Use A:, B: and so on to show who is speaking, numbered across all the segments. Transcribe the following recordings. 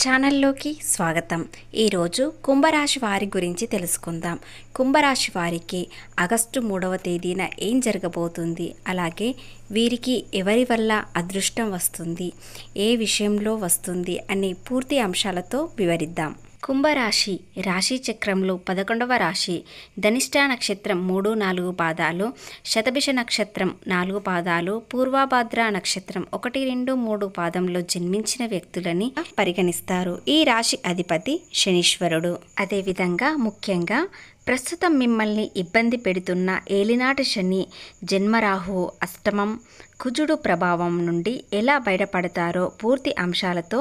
A: ఛానల్లోకి స్వాగతం. ఈరోజు కుంభరాశి వారి గురించి తెలుసుకుందాం. కుంభరాశి వారికి ఆగస్టు 3వ తేదీన ఏం జరగబోతుంది, అలాగే వీరికి ఎవరి వల్ల అదృష్టం వస్తుంది, ఏ విషయంలో వస్తుంది అనే పూర్తి అంశాలతో వివరిద్దాం. కుంభరాశి రాశి చక్రంలో 11వ రాశి. ధనిష్ట నక్షత్రం 3-4 పాదాలు, శతభిష నక్షత్రం 4 పాదాలు, పూర్వభాద్ర నక్షత్రం 1-2-3 పాదంలో జన్మించిన వ్యక్తులని పరిగణిస్తారు. ఈ రాశి అధిపతి శనీశ్వరుడు. అదేవిధంగా ముఖ్యంగా ప్రస్తుతం మిమ్మల్ని ఇబ్బంది పెడుతున్న ఏలినాటి శని, జన్మరాహు, అష్టమం, కుజుడు ప్రభావం నుండి ఎలా బయటపడతారో పూర్తి అంశాలతో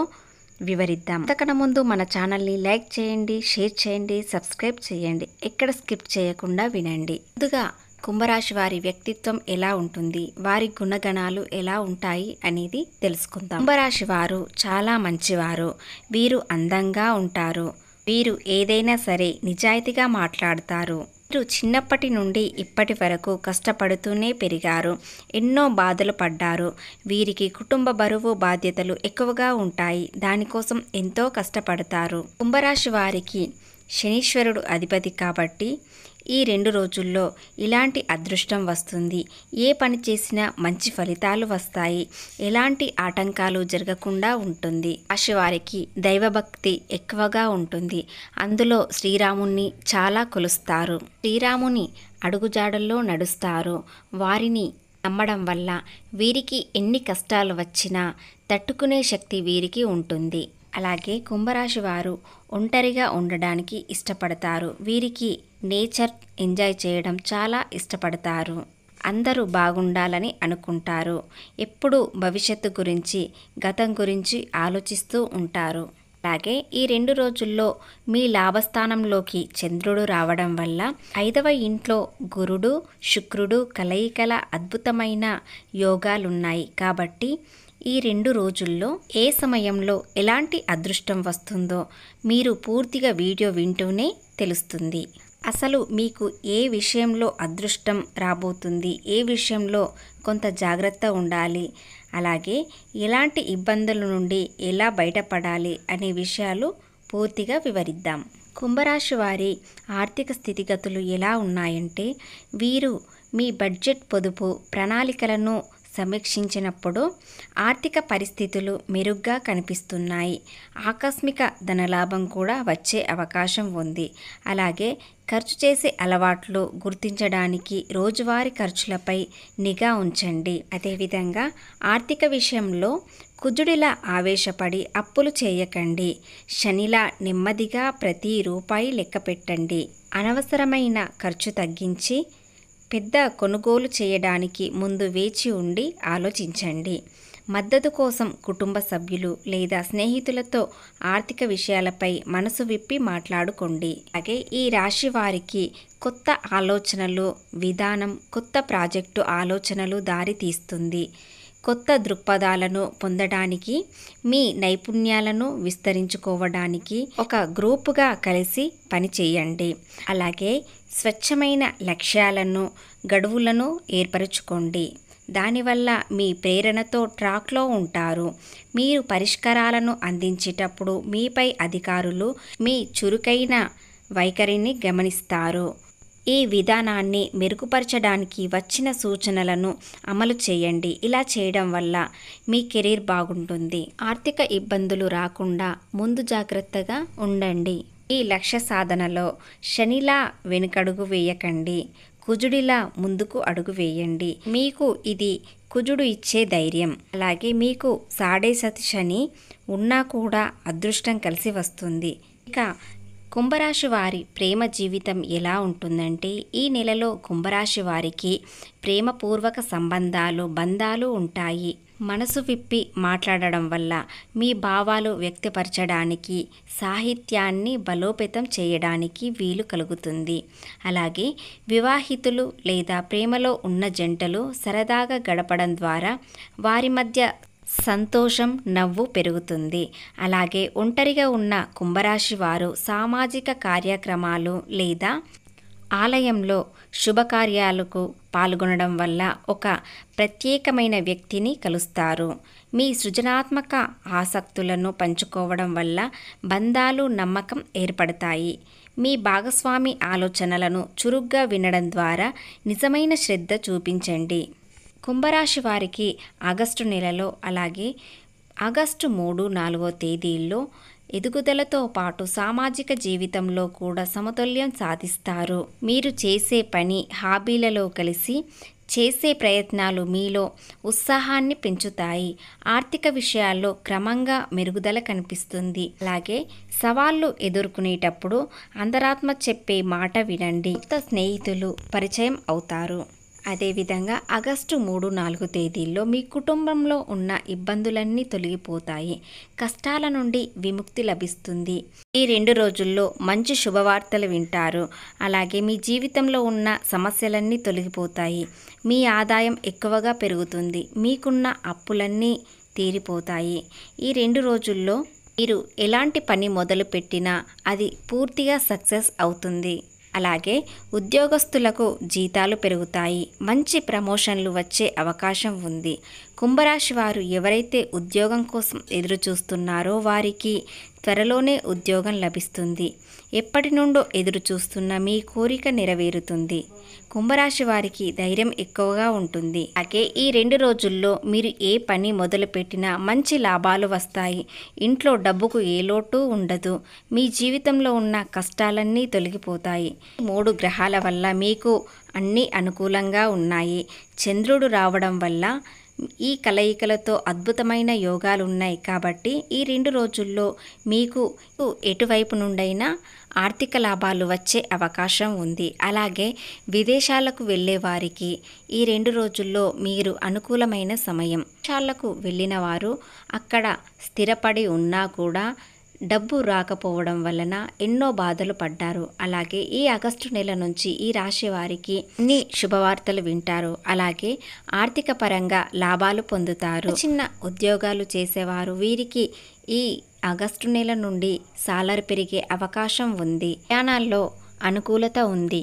A: వివరిద్దాం. అంతకన్నా ముందు మన ఛానల్ని లైక్ చేయండి, షేర్ చేయండి, సబ్స్క్రైబ్ చేయండి. ఎక్కడ స్కిప్ చేయకుండా వినండి. ముందుగా కుంభరాశి వారి వ్యక్తిత్వం ఎలా ఉంటుంది, వారి గుణగణాలు ఎలా ఉంటాయి అనేది తెలుసుకుందాం. కుంభరాశి వారు చాలా మంచివారు. వీరు అందంగా ఉంటారు. వీరు ఏదైనా సరే నిజాయితీగా మాట్లాడతారు. వీరు చిన్నప్పటి నుండి ఇప్పటి వరకు కష్టపడుతూనే పెరిగారు. ఎన్నో బాధలు పడ్డారు. వీరికి కుటుంబ బరువు, బాధ్యతలు ఎక్కువగా ఉంటాయి. దానికోసం ఎంతో కష్టపడతారు. కుంభరాశి వారికి శనీశ్వరుడు అధిపతి కాబట్టి ఈ 2 రోజుల్లో ఇలాంటి అదృష్టం వస్తుంది. ఏ పని చేసినా మంచి ఫలితాలు వస్తాయి. ఎలాంటి ఆటంకాలు జరగకుండా ఉంటుంది. రాశి వారికి దైవభక్తి ఎక్కువగా ఉంటుంది. అందులో శ్రీరాముని చాలా కొలుస్తారు. శ్రీరాముని అడుగుజాడల్లో నడుస్తారు. వారిని నమ్మడం వల్ల వీరికి ఎన్ని కష్టాలు వచ్చినా తట్టుకునే శక్తి వీరికి ఉంటుంది. అలాగే కుంభరాశి వారు ఒంటరిగా ఉండడానికి ఇష్టపడతారు. వీరికి నేచర్ ఎంజాయ్ చేయడం చాలా ఇష్టపడతారు. అందరూ బాగుండాలని అనుకుంటారు. ఎప్పుడూ భవిష్యత్తు గురించి, గతం గురించి ఆలోచిస్తూ ఉంటారు. అలాగే ఈ 2 రోజుల్లో మీ లాభస్థానంలోకి చంద్రుడు రావడం వల్ల 5వ ఇంట్లో గురుడు, శుక్రుడు కలయికల అద్భుతమైన యోగాలున్నాయి. కాబట్టి ఈ 2 రోజుల్లో ఏ సమయంలో ఎలాంటి అదృష్టం వస్తుందో మీరు పూర్తిగా వీడియో వింటూనే తెలుస్తుంది. అసలు మీకు ఏ విషయంలో అదృష్టం రాబోతుంది, ఏ విషయంలో కొంత జాగ్రత్త ఉండాలి, అలాగే ఎలాంటి ఇబ్బందుల నుండి ఎలా బయటపడాలి అనే విషయాలు పూర్తిగా వివరిద్దాం. కుంభరాశి వారి ఆర్థిక స్థితిగతులు ఎలా ఉన్నాయంటే, వీరు మీ బడ్జెట్, పొదుపు ప్రణాళికలను సమీక్షించినప్పుడు ఆర్థిక పరిస్థితులు మెరుగ్గా కనిపిస్తున్నాయి. ఆకస్మిక ధనలాభం కూడా వచ్చే అవకాశం ఉంది. అలాగే ఖర్చు చేసే అలవాట్లు గుర్తించడానికి రోజువారీ ఖర్చులపై నిఘా ఉంచండి. అదేవిధంగా ఆర్థిక విషయంలో కుజుడిలా ఆవేశపడి అప్పులు చేయకండి. శనిలా నెమ్మదిగా ప్రతి రూపాయి లెక్క పెట్టండి. అనవసరమైన ఖర్చు తగ్గించి పెద్ద కొనుగోలు చేయడానికి ముందు వేచి ఉండి ఆలోచించండి. మద్దతు కోసం కుటుంబ సభ్యులు లేదా స్నేహితులతో ఆర్థిక విషయాలపై మనసు విప్పి మాట్లాడుకోండి. అలాగే ఈ రాశి వారికి కొత్త ఆలోచనలు, విధానం, కొత్త ప్రాజెక్టు ఆలోచనలు దారి తీస్తుంది. కొత్త దృక్పథాలను పొందడానికి, మీ నైపుణ్యాలను విస్తరించుకోవడానికి ఒక గ్రూపుగా కలిసి పనిచేయండి. అలాగే స్వచ్ఛమైన లక్ష్యాలను, గడువులను ఏర్పరచుకోండి. దానివల్ల మీ ప్రేరణతో ట్రాక్లో ఉంటారు. మీరు పరిష్కారాలను అందించేటప్పుడు మీపై అధికారులు మీ చురుకైన వైఖరిని గమనిస్తారు. ఈ విధానాన్ని మెరుగుపరచడానికి వచ్చిన సూచనలను అమలు చేయండి. ఇలా చేయడం వల్ల మీ కెరీర్ బాగుంటుంది. ఆర్థిక ఇబ్బందులు రాకుండా ముందు జాగ్రత్తగా ఉండండి. ఈ లక్ష్య సాధనలో శనిలా వెనుకడుగు వేయకండి. కుజుడిలా ముందుకు అడుగు వేయండి. మీకు ఇది కుజుడు ఇచ్చే ధైర్యం. అలాగే మీకు సాడేసతి శని ఉన్నా కూడా అదృష్టం కలిసి వస్తుంది. ఇక కుంభరాశి వారి ప్రేమ జీవితం ఎలా ఉంటుందంటే, ఈ నెలలో కుంభరాశి వారికి ప్రేమపూర్వక బంధాలు ఉంటాయి. మనసు విప్పి మాట్లాడడం వల్ల మీ భావాలు వ్యక్తపరచడానికి, సాహిత్యాన్ని బలోపేతం చేయడానికి వీలు కలుగుతుంది. అలాగే వివాహితులు లేదా ప్రేమలో ఉన్న జంటలు సరదాగా గడపడం ద్వారా వారి మధ్య సంతోషం, నవ్వు పెరుగుతుంది. అలాగే ఒంటరిగా ఉన్న కుంభరాశి వారు సామాజిక కార్యక్రమాలు లేదా ఆలయంలో శుభకార్యాలకు పాల్గొనడం వల్ల ఒక ప్రత్యేకమైన వ్యక్తిని కలుస్తారు. మీ సృజనాత్మక ఆసక్తులను పంచుకోవడం వల్ల బంధాలు, నమ్మకం ఏర్పడతాయి. మీ భాగస్వామి ఆలోచనలను చురుగ్గా వినడం ద్వారా నిజమైన శ్రద్ధ చూపించండి. కుంభరాశి వారికి ఆగస్టు నెలలో అలాగే ఆగస్టు 3, 4 తేదీల్లో ఎదుగుదలతో పాటు సామాజిక జీవితంలో కూడా సమతుల్యం సాధిస్తారు. మీరు చేసే పని, హాబీలలో కలిసి చేసే ప్రయత్నాలు మీలో ఉత్సాహాన్ని పెంచుతాయి. ఆర్థిక విషయాల్లో క్రమంగా మెరుగుదల కనిపిస్తుంది. అలాగే సవాళ్లు ఎదుర్కొనేటప్పుడు అంతరాత్మ చెప్పే మాట వినండి. కొత్త స్నేహితులు పరిచయం అవుతారు. అదేవిధంగా ఆగస్టు 3, 4 తేదీల్లో మీ కుటుంబంలో ఉన్న ఇబ్బందులన్నీ తొలగిపోతాయి. కష్టాల నుండి విముక్తి లభిస్తుంది. ఈ 2 రోజుల్లో మంచి శుభవార్తలు వింటారు. అలాగే మీ జీవితంలో ఉన్న సమస్యలన్నీ తొలగిపోతాయి. మీ ఆదాయం ఎక్కువగా పెరుగుతుంది. మీకున్న అప్పులన్నీ తీరిపోతాయి. ఈ 2 రోజుల్లో మీరు ఎలాంటి పని మొదలుపెట్టినా అది పూర్తిగా సక్సెస్ అవుతుంది. అలాగే ఉద్యోగస్తులకు జీతాలు పెరుగుతాయి. మంచి ప్రమోషన్లు వచ్చే అవకాశం ఉంది. కుంభరాశి వారు ఎవరైతే ఉద్యోగం కోసం ఎదురు చూస్తున్నారో వారికి త్వరలోనే ఉద్యోగం లభిస్తుంది. ఎప్పటి నుండో ఎదురు చూస్తున్న మీ కోరిక నెరవేరుతుంది. కుంభరాశి వారికి ధైర్యం ఎక్కువగా ఉంటుంది. అలాగే ఈ 2 రోజుల్లో మీరు ఏ పని మొదలుపెట్టినా మంచి లాభాలు వస్తాయి. ఇంట్లో డబ్బుకు ఏ లోటు ఉండదు. మీ జీవితంలో ఉన్న కష్టాలన్నీ తొలగిపోతాయి. 3 గ్రహాల వల్ల మీకు అన్నీ అనుకూలంగా ఉన్నాయి. చంద్రుడు రావడం వల్ల ఈ కలయికలతో అద్భుతమైన యోగాలు ఉన్నాయి. కాబట్టి ఈ 2 రోజుల్లో మీకు ఎటువైపు నుండైనా ఆర్థిక లాభాలు వచ్చే అవకాశం ఉంది. అలాగే విదేశాలకు వెళ్ళే వారికి ఈ 2 రోజుల్లో మీరు అనుకూలమైన సమయం. విదేశాలకు వెళ్ళిన వారు అక్కడ స్థిరపడి ఉన్నా కూడా డబ్బు రాకపోవడం వలన ఎన్నో బాధలు పడ్డారు. అలాగే ఈ ఆగస్టు నెల నుంచి ఈ రాశి వారికి అన్ని శుభవార్తలు వింటారు. అలాగే ఆర్థిక పరంగా లాభాలు పొందుతారు. చిన్న ఉద్యోగాలు చేసేవారు వీరికి ఈ ఆగస్టు నెల నుండి సాలరీ పెరిగే అవకాశం ఉంది. ప్రయాణాల్లో అనుకూలత ఉంది.